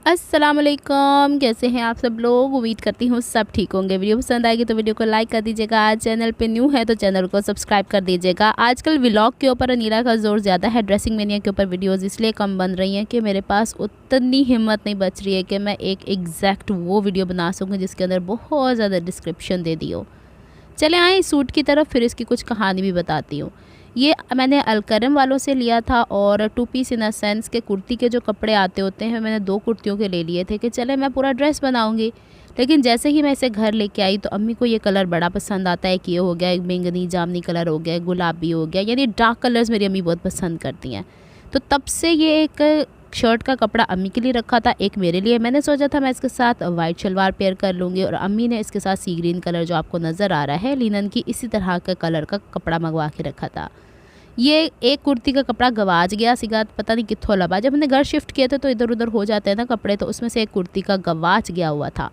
अस्सलाम वालेकुम, कैसे हैं आप सब लोग। उम्मीद करती हूँ सब ठीक होंगे। वीडियो पसंद आएगी तो वीडियो को लाइक कर दीजिएगा। चैनल पे न्यू है तो चैनल को सब्सक्राइब कर दीजिएगा। आजकल व्लॉग के ऊपर अनीला का ज़ोर ज़्यादा है। ड्रेसिंग मेनिया के ऊपर वीडियोस इसलिए कम बन रही हैं कि मेरे पास उतनी हिम्मत नहीं बच रही है कि मैं एक एग्जैक्ट वो वीडियो बना सकूँ जिसके अंदर बहुत ज़्यादा डिस्क्रिप्शन दे दी हो। चले आए इस सूट की तरफ, फिर इसकी कुछ कहानी भी बताती हूँ। ये मैंने अलकरम वालों से लिया था और two piece in a sense के कुर्ती के जो कपड़े आते होते हैं, मैंने 2 कुर्तियों के ले लिए थे कि चले मैं पूरा ड्रेस बनाऊंगी। लेकिन जैसे ही मैं इसे घर लेके आई तो अम्मी को ये कलर बड़ा पसंद आता है कि ये हो गया एक बैंगनी जामनी कलर हो गया, गुलाबी हो गया, यानी डार्क कलर्स मेरी अम्मी बहुत पसंद करती हैं। तो तब से ये एक शर्ट का कपड़ा अम्मी के लिए रखा था, एक मेरे लिए। मैंने सोचा था मैं इसके साथ वाइट शलवार पेयर कर लूँगी और अम्मी ने इसके साथ सी ग्रीन कलर जो आपको नज़र आ रहा है लिनन की, इसी तरह का कलर का कपड़ा मंगवा के रखा था। ये एक कुर्ती का कपड़ा गवाच गया सीगा, पता नहीं कित्थों लबा। जब हमने घर शिफ्ट किए थे तो इधर उधर हो जाते हैं ना कपड़े, तो उसमें से एक कुर्ती का गवाच गया हुआ था।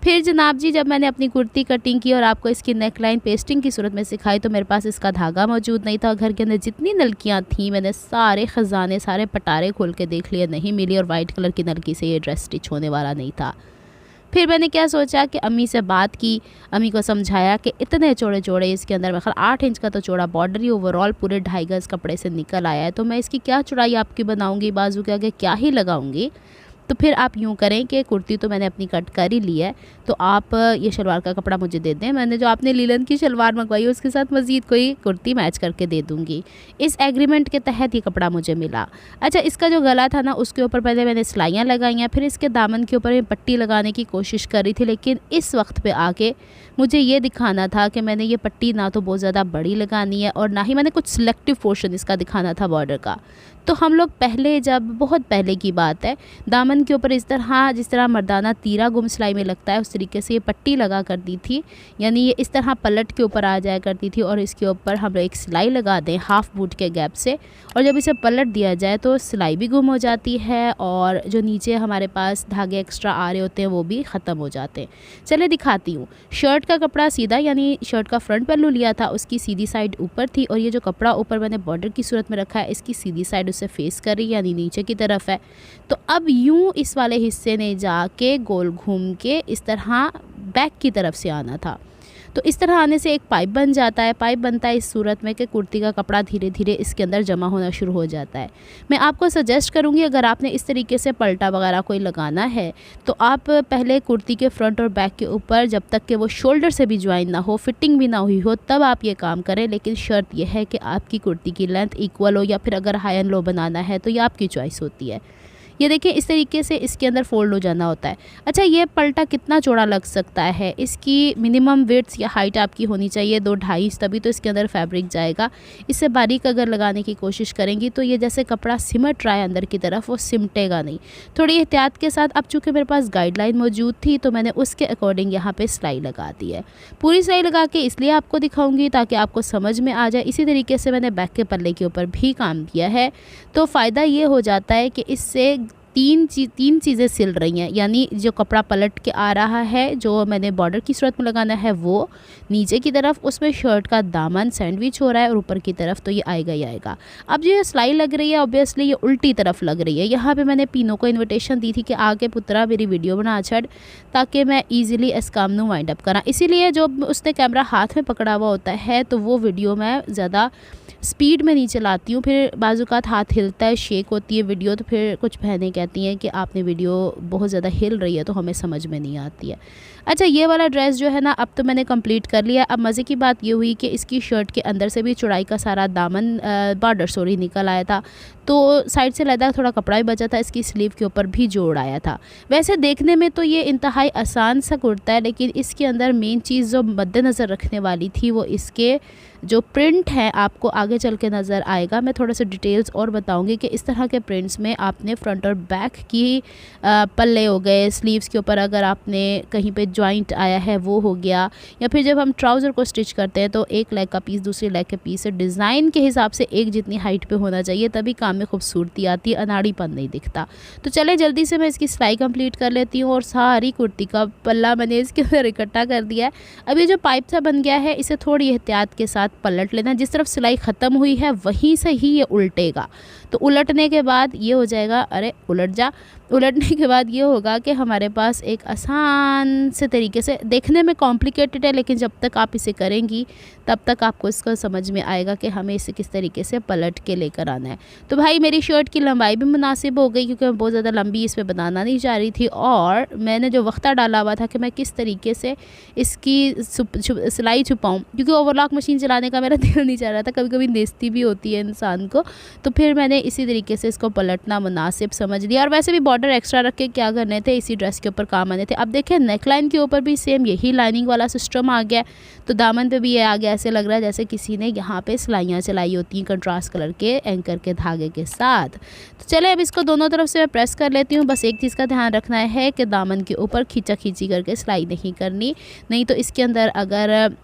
फिर जनाब जी जब मैंने अपनी कुर्ती कटिंग की और आपको इसकी नेक लाइन पेस्टिंग की सूरत में सिखाई तो मेरे पास इसका धागा मौजूद नहीं था। घर के अंदर जितनी नलकियाँ थीं मैंने सारे ख़जाने सारे पटारे खोल के देख लिए, नहीं मिली, और वाइट कलर की नलकी से ये ड्रेस स्टिच होने वाला नहीं था। फिर मैंने क्या सोचा कि अम्मी से बात की, अम्मी को समझाया कि इतने चौड़े चौड़े इसके अंदर मैं 8 इंच का तो चौड़ा बॉर्डर ही ओवरऑल पूरे 2.5 गज कपड़े से निकल आया है, तो मैं इसकी क्या चौड़ाई आपकी बनाऊंगी, बाजू के आगे क्या ही लगाऊंगी। तो फिर आप यूँ करें कि कुर्ती तो मैंने अपनी कट कर ही ली है, तो आप ये शलवार का कपड़ा मुझे दे दें। मैंने जो आपने लीलन की शलवार मंगवाई है उसके साथ मज़ीद कोई कुर्ती मैच करके दे दूँगी। इस एग्रीमेंट के तहत ये कपड़ा मुझे मिला। अच्छा, इसका जो गला था ना उसके ऊपर पहले मैंने सिलाइयाँ लगाई हैं, फिर इसके दामन के ऊपर मैं पट्टी लगाने की कोशिश कर रही थी, लेकिन इस वक्त पे आके मुझे ये दिखाना था कि मैंने ये पट्टी ना तो बहुत ज़्यादा बड़ी लगानी है और ना ही मैंने कुछ सिलेक्टिव पोर्शन इसका दिखाना था बॉर्डर का। तो हम लोग पहले, जब बहुत पहले की बात है, दामन के ऊपर इस तरह जिस तरह मर्दाना तीरा गुम सिलाई में लगता है उस तरीके से ये पट्टी लगा करती थी, यानी ये इस तरह पलट के ऊपर आ जाया करती थी और इसके ऊपर हम एक सिलाई लगा दें हाफ बूट के गैप से, और जब इसे पलट दिया जाए तो सिलाई भी गुम हो जाती है और जो नीचे हमारे पास धागे एक्स्ट्रा आ रहे होते हैं वो भी ख़त्म हो जाते हैं। चले दिखाती हूँ। शर्ट का कपड़ा सीधा, यानी शर्ट का फ्रंट पल्लू लिया था, उसकी सीधी साइड ऊपर थी, और ये जो कपड़ा ऊपर मैंने बॉर्डर की सूरत में रखा है इसकी सीधी साइड से फेस कर रही, यानी नीचे की तरफ है। तो अब यूं इस वाले हिस्से ने जाके गोल घूम के इस तरह बैक की तरफ से आना था। तो इस तरह आने से एक पाइप बन जाता है। पाइप बनता है इस सूरत में कि कुर्ती का कपड़ा धीरे धीरे इसके अंदर जमा होना शुरू हो जाता है। मैं आपको सजेस्ट करूंगी अगर आपने इस तरीके से पलटा वगैरह कोई लगाना है तो आप पहले कुर्ती के फ्रंट और बैक के ऊपर, जब तक कि वो शोल्डर से भी ज्वाइन ना हो, फिटिंग भी ना हुई हो, तब आप ये काम करें। लेकिन शर्त यह है कि आपकी कुर्ती की लेंथ इक्वल हो, या फिर अगर हाई एंड लो बनाना है तो ये आपकी चॉइस होती है। ये देखिए इस तरीके से इसके अंदर फोल्ड हो जाना होता है। अच्छा, ये पलटा कितना चौड़ा लग सकता है, इसकी मिनिमम विड्थ या हाइट आपकी होनी चाहिए 2-2.5 इंच, तभी तो इसके अंदर फैब्रिक जाएगा। इससे बारीक अगर लगाने की कोशिश करेंगी तो ये जैसे कपड़ा सिमट रहा है अंदर की तरफ, वो सिमटेगा नहीं। थोड़ी एहतियात के साथ, अब चूँकि मेरे पास गाइडलाइन मौजूद थी तो मैंने उसके अकॉर्डिंग यहाँ पर सिलाई लगा दी है। पूरी सिलाई लगा के इसलिए आपको दिखाऊँगी ताकि आपको समझ में आ जाए। इसी तरीके से मैंने बैक के पल्ले के ऊपर भी काम किया है। तो फ़ायदा ये हो जाता है कि इससे तीन चीज़ें सिल रही हैं, यानी जो कपड़ा पलट के आ रहा है, जो मैंने बॉर्डर की सूरत में लगाना है वो नीचे की तरफ, उसमें शर्ट का दामन सैंडविच हो रहा है और ऊपर की तरफ तो ये आएगा ही आएगा। अब जो ये सिलाई लग रही है ऑब्वियसली ये उल्टी तरफ लग रही है। यहाँ पे मैंने पीनों को इन्विटेशन दी थी कि आगे पुत्रा मेरी वीडियो बना छड़, ताकि मैं ईजिली इस काम को वाइंड अप करा। इसीलिए जो उसने कैमरा हाथ में पकड़ा हुआ होता है तो वो वीडियो मैं ज़्यादा स्पीड में नहीं चलाती हूँ, फिर बाजूकात हाथ हिलता है, शेक होती है वीडियो, तो फिर कुछ बहनें कहती हैं कि आपने वीडियो बहुत ज़्यादा हिल रही है तो हमें समझ में नहीं आती है। अच्छा, ये वाला ड्रेस जो है ना अब तो मैंने कंप्लीट कर लिया। अब मज़े की बात ये हुई कि इसकी शर्ट के अंदर से भी चौड़ाई का सारा दामन बॉर्डर निकल आया था, तो साइड से लदा थोड़ा कपड़ा भी बचा था, इसकी स्लीव के ऊपर भी जोड़ आया था। वैसे देखने में तो ये इंतहाई आसान सा कुर्ता है, लेकिन इसके अंदर मेन चीज़ जो मद्देनज़र रखने वाली थी वो इसके जो प्रिंट है, आपको आगे चल के नज़र आएगा। मैं थोड़ा सा डिटेल्स और बताऊंगी कि इस तरह के प्रिंट्स में आपने फ्रंट और बैक की पल्ले हो गए, स्लीव्स के ऊपर अगर आपने कहीं पे जॉइंट आया है वो हो गया, या फिर जब हम ट्राउज़र को स्टिच करते हैं तो एक लेग का पीस दूसरे लेग के पीस से डिज़ाइन के हिसाब से एक जितनी हाइट पे होना चाहिए, तभी काम में खूबसूरती आती है, अनाड़ीपन नहीं दिखता। तो चले जल्दी से मैं इसकी सिलाई कंप्लीट कर लेती हूँ और सारी कुर्ती का पल्ला मैंने इसके अंदर इकट्ठा कर दिया है। अब ये जो पाइप सा बन गया है इसे थोड़ी एहतियात के साथ पलट लेना। जिस तरफ सिलाई ख़त्म हुई है वहीं से ही ये उल्टेगा, तो उलटने के बाद ये हो जाएगा, अरे उलट जा, उलटने के बाद ये होगा कि हमारे पास एक आसान से तरीके से, देखने में कॉम्प्लिकेटेड है लेकिन जब तक आप इसे करेंगी तब तक आपको इसका समझ में आएगा कि हमें इसे किस तरीके से पलट के लेकर आना है। तो भाई मेरी शर्ट की लंबाई भी मुनासिब हो गई क्योंकि मैं बहुत ज़्यादा लंबी इस पर बनाना नहीं चाह रही थी, और मैंने जो वक्ता डाला हुआ था कि मैं किस तरीके से इसकी सिलाई छुपाऊँ, क्योंकि ओवरलॉक मशीन चलाने का मेरा दिल नहीं चाह रहा था, कभी कभी नेस्ती भी होती है इंसान को। तो फिर मैंने इसी तरीके से इसको पलटना मुनासिब समझ लिया। और वैसे भी बॉर्डर एक्स्ट्रा रख के क्या करने थे, इसी ड्रेस के ऊपर काम आने थे। अब देखिए नेकलाइन के ऊपर भी सेम यही लाइनिंग वाला सिस्टम आ गया, तो दामन पे भी ये आ गया। ऐसे लग रहा है जैसे किसी ने यहाँ पे सिलाइयाँ चलाई होती हैं कंट्रास्ट कलर के एंकर के धागे के साथ। तो चले अब इसको दोनों तरफ से मैं प्रेस कर लेती हूँ। बस एक चीज़ का ध्यान रखना है कि दामन के ऊपर खींचा खींची करके सिलाई नहीं करनी, नहीं तो इसके अंदर अगर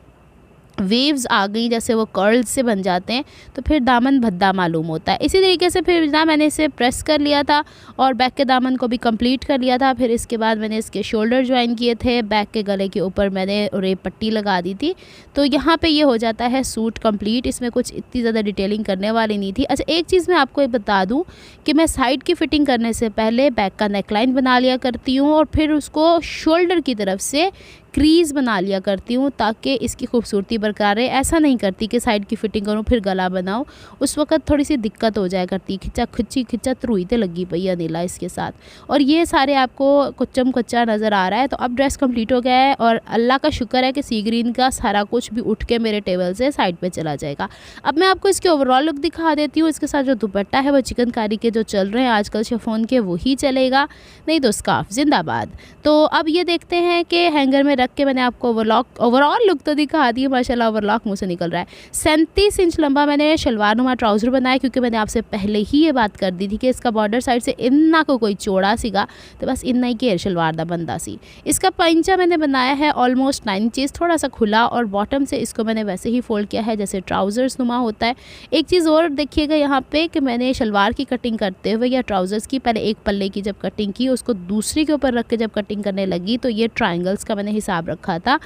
वेव्स आ गई, जैसे वो कर्ल्स से बन जाते हैं, तो फिर दामन भद्दा मालूम होता है। इसी तरीके से फिर ना मैंने इसे प्रेस कर लिया था और बैक के दामन को भी कंप्लीट कर लिया था। फिर इसके बाद मैंने इसके शोल्डर ज्वाइन किए थे, बैक के गले के ऊपर मैंने रेप पट्टी लगा दी थी। तो यहाँ पे ये हो जाता है सूट कंप्लीट। इसमें कुछ इतनी ज़्यादा डिटेलिंग करने वाली नहीं थी। अच्छा एक चीज़ मैं आपको बता दूँ कि मैं साइड की फ़िटिंग करने से पहले बैक का नेकलाइन बना लिया करती हूँ और फिर उसको शोल्डर की तरफ से क्रीज़ बना लिया करती हूँ ताकि इसकी खूबसूरती बरकरार रहे। ऐसा नहीं करती कि साइड की फ़िटिंग करूँ फिर गला बनाऊँ, उस वक्त थोड़ी सी दिक्कत हो जाया करती। खिंचा त्रुई तो लगी पई है नीला इसके साथ। और ये सारे आपको कुच्चम कुच्चा नज़र आ रहा है। तो अब ड्रेस कंप्लीट हो गया है और अल्लाह का शुक्र है कि सी ग्रीन का सारा कुछ भी उठ के मेरे टेबल से साइड पर चला जाएगा। अब मैं आपको इसके ओवरऑल लुक दिखा देती हूँ। इसके साथ जो दुपट्टा है वो चिकनकारी के जो चल रहे हैं आजकल शिफॉन के, वही चलेगा, नहीं तो स्कार्फ जिंदाबाद। तो अब ये देखते हैं कि हैंगर में रख के मैंने आपको ओवरऑल लुक तो दिखा दी। माशाल्लाह ओवरलॉक मुँह से निकल रहा है। 37 इंच लंबा मैंने शलवार नुमा ट्राउज़र बनाया, क्योंकि मैंने आपसे पहले ही ये बात कर दी थी कि इसका बॉर्डर साइड से इन्ना को कोई चौड़ा सीगा, तो बस इन्ना ही घेर शलवार दा बंदा सी। इसका पंचा मैंने बनाया है ऑलमोस्ट 9 इंचेस, थोड़ा सा खुला, और बॉटम से इसको मैंने वैसे ही फोल्ड किया है जैसे ट्राउज़र्स नुमा होता है। एक चीज़ और देखिएगा यहाँ पे कि मैंने शलवार की कटिंग करते हुए या ट्राउज़र्स की पहले एक पल्ले की जब कटिंग की, उसको दूसरी के ऊपर रख के जब कटिंग करने लगी तो ये ट्रायंगल्स का मैंने हिसाब रखा था।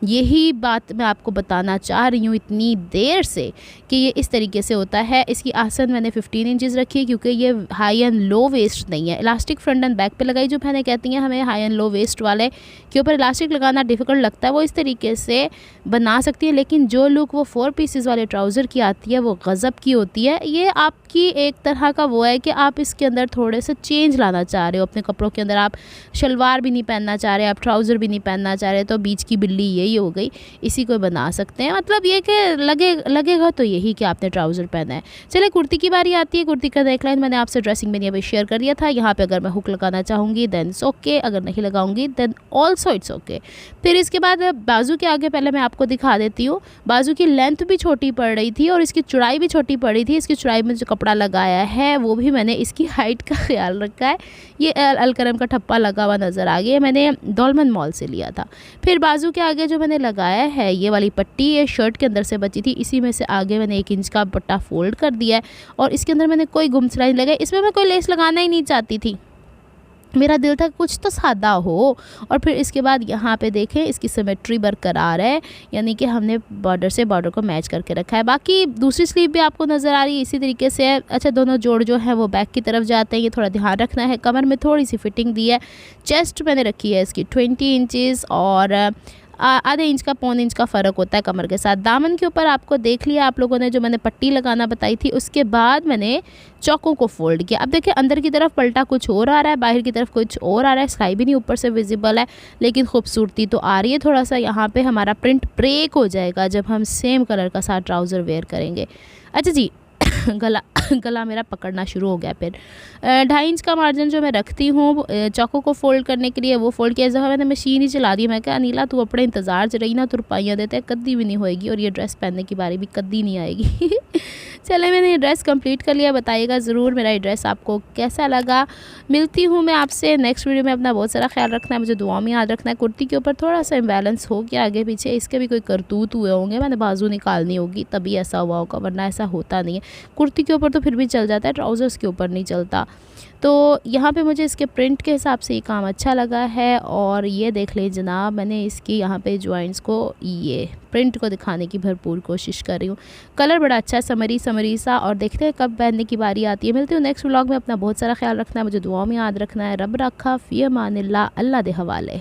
यही बात मैं आपको बताना चाह रही हूँ इतनी देर से कि ये इस तरीके से होता है। इसकी आसन मैंने 15 इंचेस रखी है क्योंकि ये हाई एंड लो वेस्ट नहीं है। इलास्टिक फ्रंट एंड बैक पे लगाई, जो बहनें कहती हैं हमें हाई एंड लो वेस्ट वाले के ऊपर इलास्टिक लगाना डिफ़िकल्ट लगता है, वो इस तरीके से बना सकती है। लेकिन जो लुक वो 4 पीसेस वाले ट्राउज़र की आती है वो गज़ब की होती है। ये आपकी एक तरह का वो है कि आप इसके अंदर थोड़े से चेंज लाना चाह रहे हो अपने कपड़ों के अंदर। आप शलवार भी नहीं पहनना चाह रहे, आप ट्राउज़र भी नहीं पहनना चाह रहे, तो बीच की बिल्ली यही हो गई, इसी को बना सकते हैं। मतलब ये कि लगेगा तो यही कि आपने ट्राउज़र पहना है। चलिए कुर्ती की बारी आती है। कुर्ती का नेकलाइन मैंने आपसे ड्रेसिंग में अभी शेयर कर दिया था। यहाँ पे अगर मैं हुक लगाना चाहूँगी देन इट्स ओके, अगर नहीं लगाऊंगी देन ऑल्सो इट्स ओके। फिर इसके बाद बाजू के आगे पहले मैं आपको दिखा देती हूँ। बाजू की लेंथ भी छोटी पड़ रही थी और इसकी चौड़ाई भी छोटी पड़ रही थी। इसकी चौड़ाई में जो कपड़ा लगाया है वो भी मैंने इसकी हाइट का ख्याल रखा है। ये अलकरम का ठप्पा लगा हुआ नज़र आ गया, मैंने डॉलमन मॉल से लिया था। फिर बाजू के आगे जो मैंने लगाया है ये वाली पट्टी, ये शर्ट के अंदर से बची थी, इसी में से आगे मैंने 1 इंच का पट्टा फोल्ड कर दिया है और इसके अंदर मैंने कोई गुम सिलाई लगाई। इसमें मैं कोई लेस लगाना ही नहीं चाहती थी, मेरा दिल था कुछ तो सादा हो। और फिर इसके बाद यहाँ पे देखें इसकी सिमेट्री बरकरार है, यानी कि हमने बॉर्डर से बॉर्डर को मैच करके रखा है। बाकी दूसरी स्लीव भी आपको नज़र आ रही है इसी तरीके से। अच्छा दोनों जोड़ जो है वो बैक की तरफ जाते हैं, ये थोड़ा ध्यान रखना है। कमर में थोड़ी सी फिटिंग दी है। चेस्ट मैंने रखी है इसकी 20 इंचेस और आधे इंच का पौन इंच का फ़र्क होता है कमर के साथ। दामन के ऊपर आपको देख लिया आप लोगों ने, जो मैंने पट्टी लगाना बताई थी, उसके बाद मैंने चौकों को फोल्ड किया। अब देखिए अंदर की तरफ पलटा कुछ और आ रहा है, बाहर की तरफ कुछ और आ रहा है, सिलाई भी नहीं ऊपर से विजिबल है, लेकिन खूबसूरती तो आ रही है। थोड़ा सा यहाँ पे हमारा प्रिंट ब्रेक हो जाएगा जब हम सेम कलर का साथ ट्राउज़र वेयर करेंगे। अच्छा जी गला मेरा पकड़ना शुरू हो गया। फिर 2.5 इंच का मार्जिन जो मैं रखती हूँ चौकों को फोल्ड करने के लिए, वो फोल्ड किया। इस दफ़ा मैंने मशीन ही चला दी। मैं कहा अनीला तू अपने इंतज़ार च रही ना, तू रुपाइयाँ देते कद्दी भी नहीं होएगी और ये ड्रेस पहनने की बारी भी कद्दी नहीं आएगी। चले मैंने ये ड्रेस कंप्लीट कर लिया। बताइएगा ज़रूर मेरा ये ड्रेस आपको कैसा लगा। मिलती हूँ मैं आपसे नेक्स्ट वीडियो में। अपना बहुत सारा ख्याल रखना है, मुझे दुआ में याद रखना है। कुर्ती के ऊपर थोड़ा सा इम्बैलेंस हो गया आगे पीछे, इसके भी कोई करतूत हुए होंगे, मैंने बाजू निकालनी होगी तभी ऐसा हुआ होगा, वरना ऐसा होता नहीं है। कुर्ती के ऊपर तो फिर भी चल जाता है, ट्राउज़र्स के ऊपर नहीं चलता। तो यहाँ पे मुझे इसके प्रिंट के हिसाब से ये काम अच्छा लगा है। और ये देख लें जनाब, मैंने इसकी यहाँ पे जॉइंट्स को ये प्रिंट को दिखाने की भरपूर कोशिश कर रही हूँ। कलर बड़ा अच्छा है, समरी समरी सा। और देखते हैं कब पहनने की बारी आती है। मिलती हूँ नेक्स्ट व्लॉग में। अपना बहुत सारा ख्याल रखना है, मुझे दुआओं में याद रखना है। रब रखा फ़ी अमानिल्लाह, अल्लाह दे हवाले।